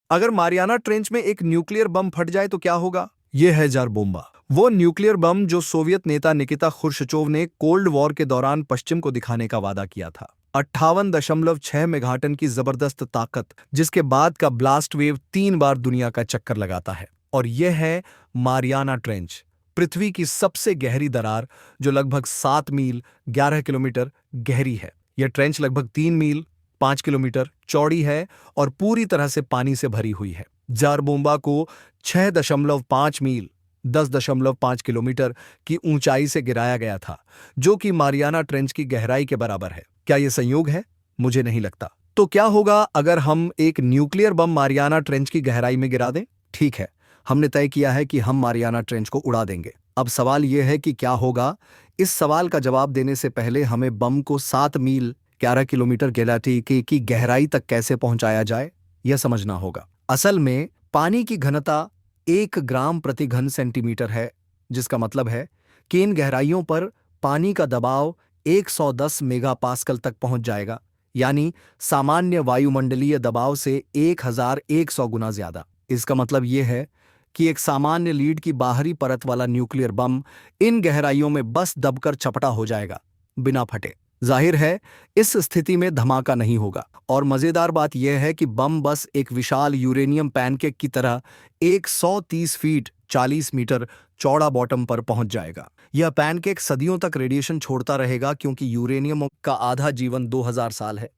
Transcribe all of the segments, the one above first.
अगर Mariana trench में एक न्यूक्लियर बम फट जाए तो क्या होगा? यह है जारबोम्बा, वो न्यूक्लियर बम जो सोवियत नेता निकिता खुर्शचोव ने कोल्ड वॉर के दौरान पश्चिम को दिखाने का वादा किया था। 58.6 मेगाटन की जबरदस्त ताकत, जिसके बाद का ब्लास्ट वेव 3 बार दुनिया का चक्कर लगाता है। और यह है मारियाना ट्रेंच, पृथ्वी की सबसे गहरी दरार, जो लगभग 7 मील 11 किलोमीटर गहरी है। यह ट्रेंच लगभग 3 मील 5 किलोमीटर चौड़ी है और पूरी तरह से पानी से भरी हुई है। जारबोम्बा को 6.5 मील 10.5 किलोमीटर की ऊंचाई से गिराया गया था, जो कि मारियाना ट्रेंच की गहराई के बराबर है। क्या यह संयोग है? मुझे नहीं लगता। तो क्या होगा अगर हम एक न्यूक्लियर बम मारियाना ट्रेंच की गहराई में गिरा दें? ठीक है, हमने तय किया है कि हम मारियाना ट्रेंच को उड़ा देंगे। अब सवाल यह है कि क्या होगा। इस सवाल का जवाब देने से पहले हमें बम को 7 मील 11 किलोमीटर गैलाटी की गहराई तक कैसे पहुंचाया जाए, यह समझना होगा। असल में पानी की घनता 1 ग्राम प्रति घन सेंटीमीटर है, जिसका मतलब है कि इन गहराइयों पर पानी का दबाव 110 मेगापास्कल तक पहुंच जाएगा, यानी सामान्य वायुमंडलीय दबाव से 1100 गुना ज्यादा। इसका मतलब यह है कि एक सामान्य लीड की बाहरी परत वाला न्यूक्लियर बम इन गहराइयों में बस दबकर चपटा हो जाएगा, बिना फटे। जाहिर है, इस स्थिति में धमाका नहीं होगा। और मजेदार बात यह है कि बम बस एक विशाल यूरेनियम पैनकेक की तरह 130 फीट 40 मीटर चौड़ा बॉटम पर पहुंच जाएगा। यह पैनकेक सदियों तक रेडिएशन छोड़ता रहेगा, क्योंकि यूरेनियम का आधा जीवन 2000 साल है।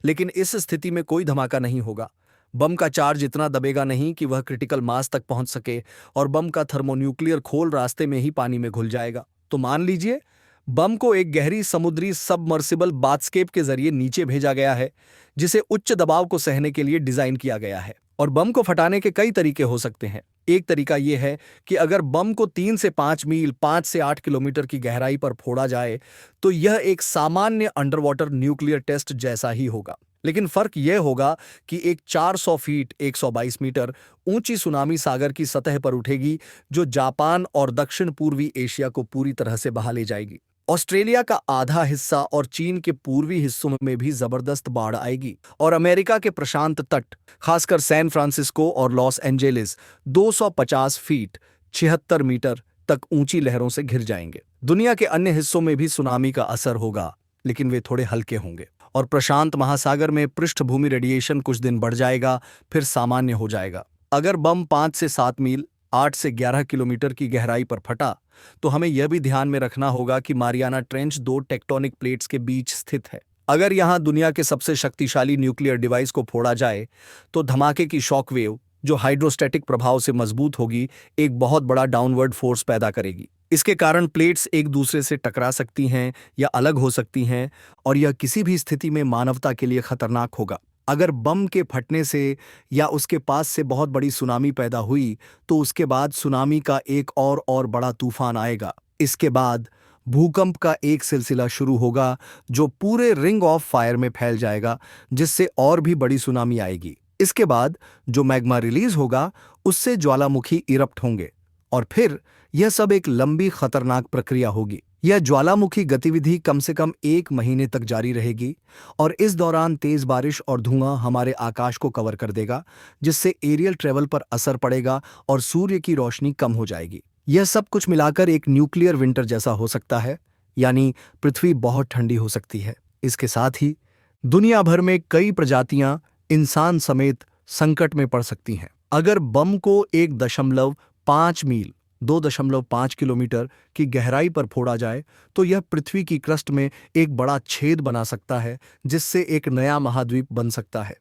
लेकिन इस स्थिति में कोई धमाका नहीं होगा। बम का चार्ज इतना दबेगा नहीं कि वह क्रिटिकल मास तक पहुंच सके, और बम का थर्मोन्यूक्लियर खोल रास्ते में ही पानी में घुल जाएगा। तो मान लीजिए बम को एक गहरी समुद्री सबमर्सिबल बाथस्केप के जरिए नीचे भेजा गया है, जिसे उच्च दबाव को सहने के लिए डिजाइन किया गया है। और बम को फटाने के कई तरीके हो सकते हैं। एक तरीका यह है कि अगर बम को 3 से 5 मील 5 से 8 किलोमीटर की गहराई पर फोड़ा जाए, तो यह एक सामान्य अंडरवाटर न्यूक्लियर टेस्ट जैसा ही होगा। लेकिन फर्क यह होगा कि एक 400 फीट 122 मीटर ऊंची सुनामी सागर की सतह पर उठेगी, जो जापान और दक्षिण पूर्वी एशिया को पूरी तरह से बहा ले जाएगी। ऑस्ट्रेलिया का आधा हिस्सा और चीन के पूर्वी हिस्सों में भी जबरदस्त बाढ़ आएगी, और अमेरिका के प्रशांत तट, खासकर सैन फ्रांसिस्को और लॉस एंजेलिस 250 फीट 76 मीटर तक ऊंची लहरों से घिर जाएंगे। दुनिया के अन्य हिस्सों में भी सुनामी का असर होगा, लेकिन वे थोड़े हल्के होंगे। और प्रशांत महासागर में पृष्ठभूमि रेडिएशन कुछ दिन बढ़ जाएगा, फिर सामान्य हो जाएगा। अगर बम 5 से 7 मील 8 से 11 किलोमीटर की गहराई पर फटा, तो हमें यह भी ध्यान में रखना होगा कि मारियाना ट्रेंच 2 टेक्टोनिक प्लेट्स के बीच स्थित है। अगर यहां दुनिया के सबसे शक्तिशाली न्यूक्लियर डिवाइस को फोड़ा जाए, तो धमाके की शॉकवेव, जो हाइड्रोस्टैटिक प्रभाव से मजबूत होगी, एक बहुत बड़ा डाउनवर्ड फोर्स पैदा करेगी। इसके कारण प्लेट्स एक दूसरे से टकरा सकती हैं या अलग हो सकती हैं, और यह किसी भी स्थिति में मानवता के लिए खतरनाक होगा। अगर बम के फटने से या उसके पास से बहुत बड़ी सुनामी पैदा हुई, तो उसके बाद सुनामी का एक और बड़ा तूफान आएगा। इसके बाद भूकंप का एक सिलसिला शुरू होगा, जो पूरे रिंग ऑफ फायर में फैल जाएगा, जिससे और भी बड़ी सुनामी आएगी। इसके बाद जो मैग्मा रिलीज होगा, उससे ज्वालामुखी इरप्ट होंगे, और फिर यह सब एक लंबी खतरनाक प्रक्रिया होगी। यह ज्वालामुखी गतिविधि कम से कम 1 महीने तक जारी रहेगी, और इस दौरान तेज बारिश और धुआं हमारे आकाश को कवर कर देगा, जिससे एरियल ट्रेवल पर असर पड़ेगा और सूर्य की रोशनी कम हो जाएगी। यह सब कुछ मिलाकर एक न्यूक्लियर विंटर जैसा हो सकता है, यानी पृथ्वी बहुत ठंडी हो सकती है। इसके साथ ही दुनिया भर में कई प्रजातियां इंसान समेत संकट में पड़ सकती हैं। अगर बम को 1.5 मील 2.5 किलोमीटर की गहराई पर फोड़ा जाए, तो यह पृथ्वी की क्रस्ट में एक बड़ा छेद बना सकता है, जिससे एक नया महाद्वीप बन सकता है।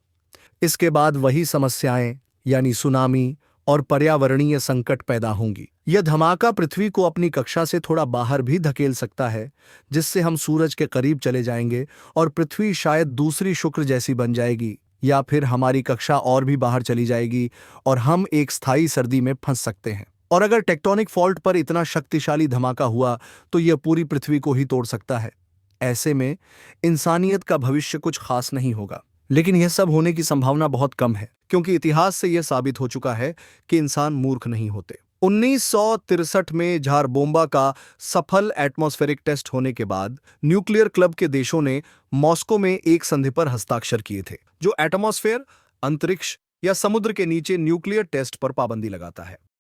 इसके बाद वही समस्याएं, यानी सुनामी और पर्यावरणीय संकट पैदा होंगी। यह धमाका पृथ्वी को अपनी कक्षा से थोड़ा बाहर भी धकेल सकता है, जिससे हम सूरज के करीब चले जाएंगे और पृथ्वी शायद दूसरी शुक्र जैसी बन जाएगी, या फिर हमारी कक्षा और भी बाहर चली जाएगी और हम एक स्थायी सर्दी में फंस सकते हैं। और अगर टेक्टोनिक फॉल्ट पर इतना शक्तिशाली धमाका हुआ, तो यह पूरी पृथ्वी को ही तोड़ सकता है। ऐसे में इंसानियत का भविष्य कुछ खास नहीं होगा। लेकिन यह सब होने की संभावना बहुत कम है, क्योंकि इतिहास से यह साबित हो चुका है कि इंसान मूर्ख नहीं होते। 1963 में जारबोम्बा का सफल एटमॉस्फेरिक टेस्ट होने के बाद न्यूक्लियर क्लब के देशों ने मॉस्को में एक संधि पर हस्ताक्षर किए थे, जो एटमॉस्फेयर, अंतरिक्ष या समुद्र के नीचे न्यूक्लियर टेस्ट पर पाबंदी लगाता है।